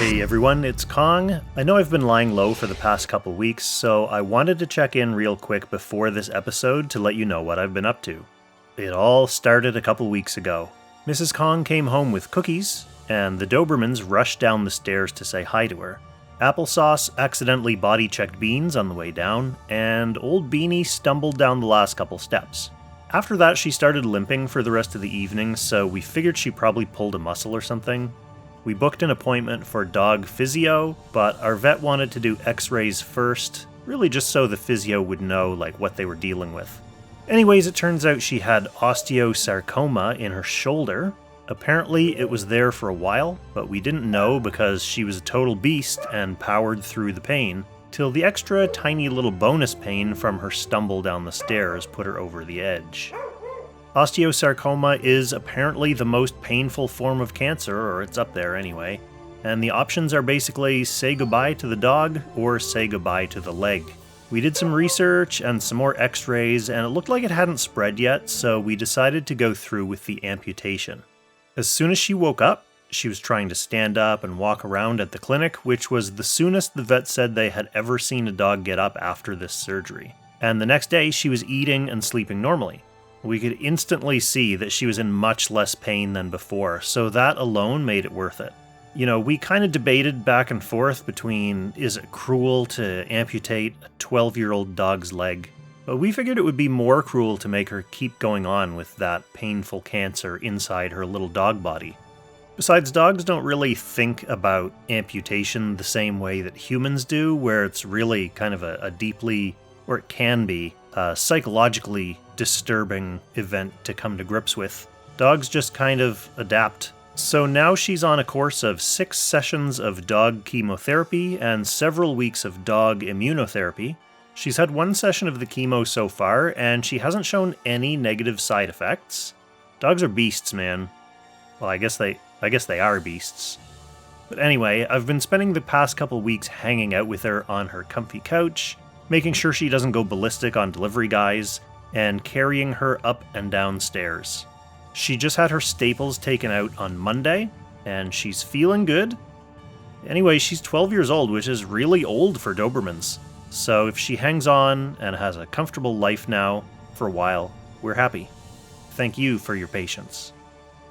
Hey everyone, it's Kong. I know I've been lying low for the past couple weeks, so I wanted to check in real quick before this episode to let you know what I've been up to. It all started a couple weeks ago. Mrs. Kong came home with cookies, and the Dobermans rushed down the stairs to say hi to her. Applesauce accidentally body-checked Beans on the way down, and old Beanie stumbled down the last couple steps. After that, she started limping for the rest of the evening, so we figured she probably pulled a muscle or something. We booked an appointment for dog physio, but our vet wanted to do x-rays first, really just so the physio would know what they were dealing with. Anyways, it turns out she had osteosarcoma in her shoulder. Apparently it was there for a while, but we didn't know because she was a total beast and powered through the pain, till the extra tiny little bonus pain from her stumble down the stairs put her over the edge. Osteosarcoma is apparently the most painful form of cancer, or it's up there anyway, and the options are basically say goodbye to the dog or say goodbye to the leg. We did some research and some more x-rays, and it looked like it hadn't spread yet, so we decided to go through with the amputation. As soon as she woke up, she was trying to stand up and walk around at the clinic, which was the soonest the vet said they had ever seen a dog get up after this surgery. And the next day, she was eating and sleeping normally. We could instantly see that she was in much less pain than before, so that alone made it worth it. You know, we kind of debated back and forth between, is it cruel to amputate a 12-year-old dog's leg? But we figured it would be more cruel to make her keep going on with that painful cancer inside her little dog body. Besides, dogs don't really think about amputation the same way that humans do, where it's really kind of a deeply, or it can be, psychologically disturbing event to come to grips with. Dogs just kind of adapt. So now she's on a course of 6 sessions of dog chemotherapy and several weeks of dog immunotherapy. She's had 1 session of the chemo so far, and she hasn't shown any negative side effects. Dogs are beasts, man. Well, I guess they are beasts. But anyway, I've been spending the past couple weeks hanging out with her on her comfy couch, making sure she doesn't go ballistic on delivery guys, and carrying her up and down stairs. She just had her staples taken out on Monday, and she's feeling good. Anyway, she's 12 years old, which is really old for Dobermans. So if she hangs on and has a comfortable life now for a while, we're happy. Thank you for your patience.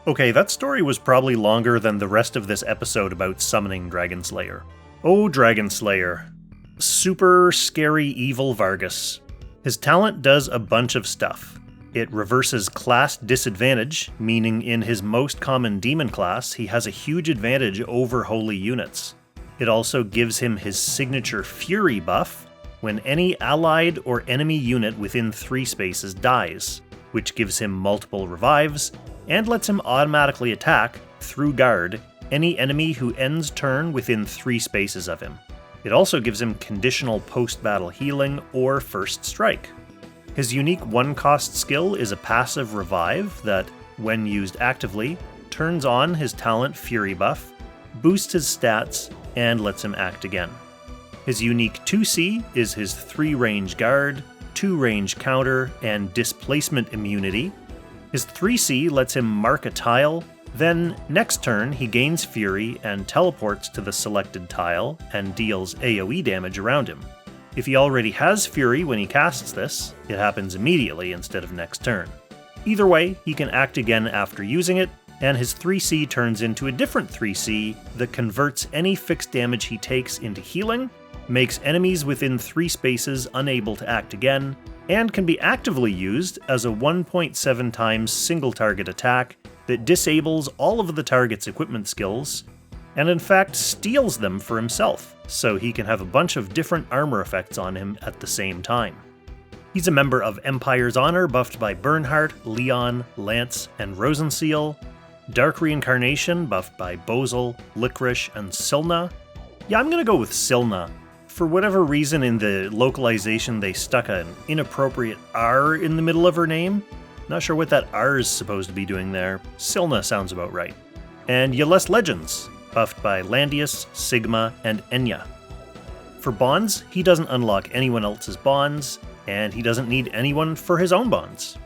Okay, that story was probably longer than the rest of this episode about summoning Dragonslayer. Oh, Dragonslayer. Super scary evil Vargas. His talent does a bunch of stuff. It reverses class disadvantage, meaning in his most common demon class, he has a huge advantage over holy units. It also gives him his signature Fury buff when any allied or enemy unit within 3 spaces dies, which gives him multiple revives, and lets him automatically attack, through guard, any enemy who ends turn within 3 spaces of him. It also gives him conditional post-battle healing or first strike. His unique 1-cost skill is a passive revive that, when used actively, turns on his talent Fury buff, boosts his stats, and lets him act again. His unique 2C is his 3-range guard, 2-range counter, and displacement immunity. His 3C lets him mark a tile. Then, next turn, he gains Fury and teleports to the selected tile and deals AoE damage around him. If he already has Fury when he casts this, it happens immediately instead of next turn. Either way, he can act again after using it, and his 3C turns into a different 3C that converts any fixed damage he takes into healing, makes enemies within 3 spaces unable to act again, and can be actively used as a 1.7 times single target attack that disables all of the target's equipment skills, and in fact steals them for himself, so he can have a bunch of different armor effects on him at the same time. He's a member of Empire's Honor, buffed by Bernhardt, Leon, Lance, and Rosenseal, Dark Reincarnation, buffed by Bozel, Licorice, and Silna. Yeah, I'm gonna go with Silna. For whatever reason in the localization they stuck an inappropriate R in the middle of her name. Not sure what that R is supposed to be doing there. Silna sounds about right. And Yales Legends, buffed by Landius, Sigma, and Enya. For bonds, he doesn't unlock anyone else's bonds, and he doesn't need anyone for his own bonds.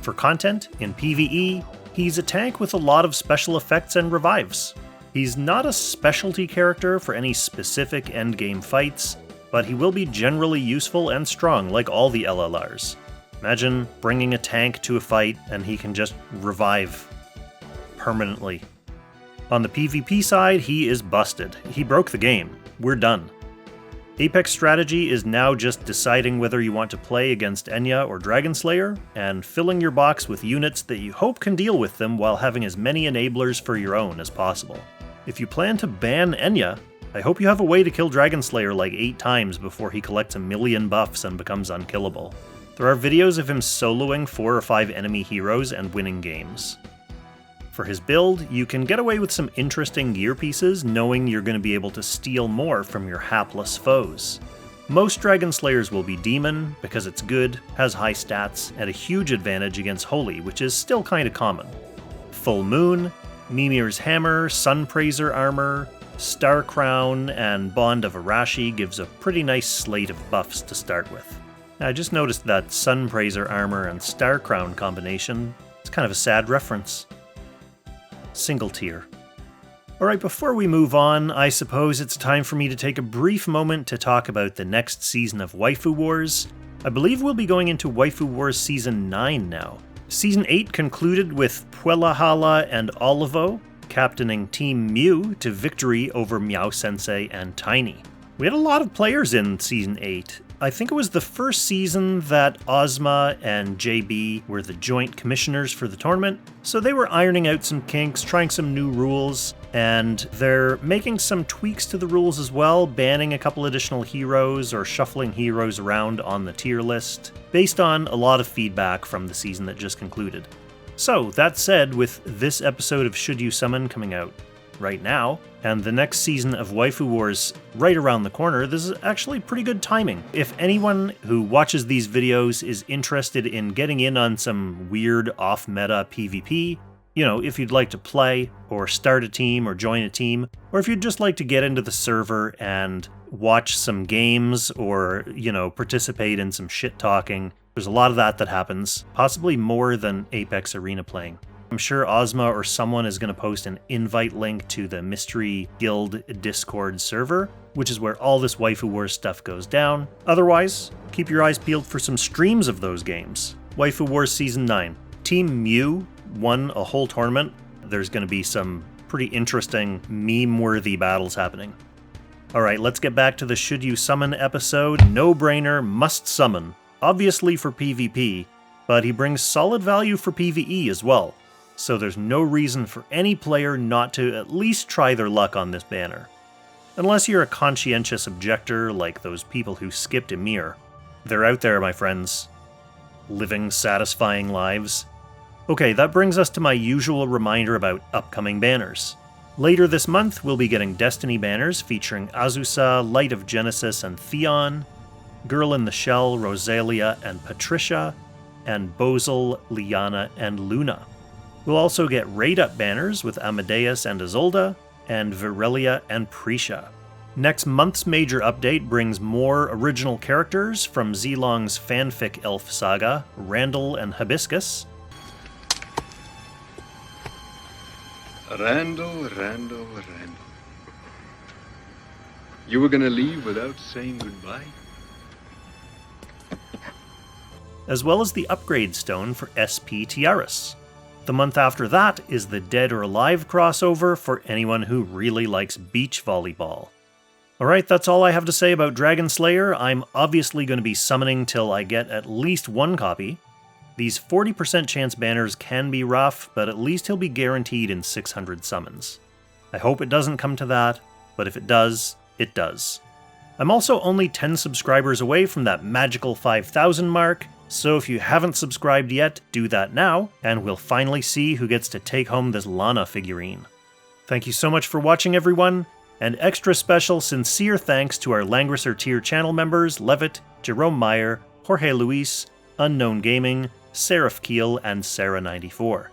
For content, in PvE, he's a tank with a lot of special effects and revives. He's not a specialty character for any specific endgame fights, but he will be generally useful and strong like all the LLRs. Imagine bringing a tank to a fight and he can just revive permanently. On the PvP side, he is busted. He broke the game. We're done. Apex strategy is now just deciding whether you want to play against Enya or Dragonslayer, and filling your box with units that you hope can deal with them while having as many enablers for your own as possible. If you plan to ban Enya, I hope you have a way to kill Dragonslayer like 8 times before he collects 1,000,000 buffs and becomes unkillable. There are videos of him soloing 4 or 5 enemy heroes and winning games. For his build, you can get away with some interesting gear pieces knowing you're going to be able to steal more from your hapless foes. Most Dragonslayers will be Demon because it's good, has high stats, and a huge advantage against Holy, which is still kinda common. Full Moon, Mimir's Hammer, Sunpraiser Armor, Star Crown, and Bond of Arashi gives a pretty nice slate of buffs to start with. I just noticed that Sunpraiser Armor and Star Crown combination. It's kind of a sad reference. Single tier. Alright, before we move on, I suppose it's time for me to take a brief moment to talk about the next season of Waifu Wars. I believe we'll be going into Waifu Wars Season 9 now. Season 8 concluded with Puelahala and Olivo captaining Team Mew to victory over Meow Sensei and Tiny. We had a lot of players in Season 8. I think it was the first season that Ozma and JB were the joint commissioners for the tournament, so they were ironing out some kinks, trying some new rules, and they're making some tweaks to the rules as well, banning a couple additional heroes or shuffling heroes around on the tier list, based on a lot of feedback from the season that just concluded. So, that said, with this episode of Should You Summon coming out right now, and the next season of Waifu Wars right around the corner, this is actually pretty good timing. If anyone who watches these videos is interested in getting in on some weird off-meta PvP, you know, if you'd like to play, or start a team, or join a team, or if you'd just like to get into the server and watch some games, or, you know, participate in some shit-talking, there's a lot of that happens, possibly more than Apex Arena playing. I'm sure Ozma or someone is going to post an invite link to the Mystery Guild Discord server, which is where all this Waifu Wars stuff goes down. Otherwise, keep your eyes peeled for some streams of those games. Waifu Wars Season 9. Team Mew won a whole tournament. There's going to be some pretty interesting meme-worthy battles happening. Alright, let's get back to the Should You Summon episode. No-brainer, must summon. Obviously for PvP, but he brings solid value for PvE as well. So there's no reason for any player not to at least try their luck on this banner. Unless you're a conscientious objector like those people who skipped Emir. They're out there, my friends. Living satisfying lives. Okay, that brings us to my usual reminder about upcoming banners. Later this month, we'll be getting Destiny banners featuring Azusa, Light of Genesis and Theon, Girl in the Shell, Rosalia and Patricia, and Bozel, Liana and Luna. We'll also get raid-up banners with Amadeus and Isolda, and Virelia and Prisha. Next month's major update brings more original characters from Zlong's fanfic elf saga, Randall and Hibiscus. Randall. You were gonna leave without saying goodbye? As well as the upgrade stone for SP Tiaras. The month after that is the Dead or Alive crossover for anyone who really likes beach volleyball. Alright, that's all I have to say about Dragonslayer. I'm obviously going to be summoning till I get at least one copy. These 40% chance banners can be rough, but at least he'll be guaranteed in 600 summons. I hope it doesn't come to that, but if it does, it does. I'm also only 10 subscribers away from that magical 5,000 mark, so if you haven't subscribed yet, do that now, and we'll finally see who gets to take home this Lana figurine. Thank you so much for watching, everyone, and extra special sincere thanks to our Langrisser tier channel members Levitt, Jerome Meyer, Jorge Luis, Unknown Gaming, Seraph Keel, and Sarah94.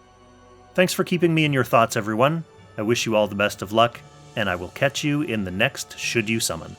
Thanks for keeping me in your thoughts, everyone. I wish you all the best of luck, and I will catch you in the next Should You Summon.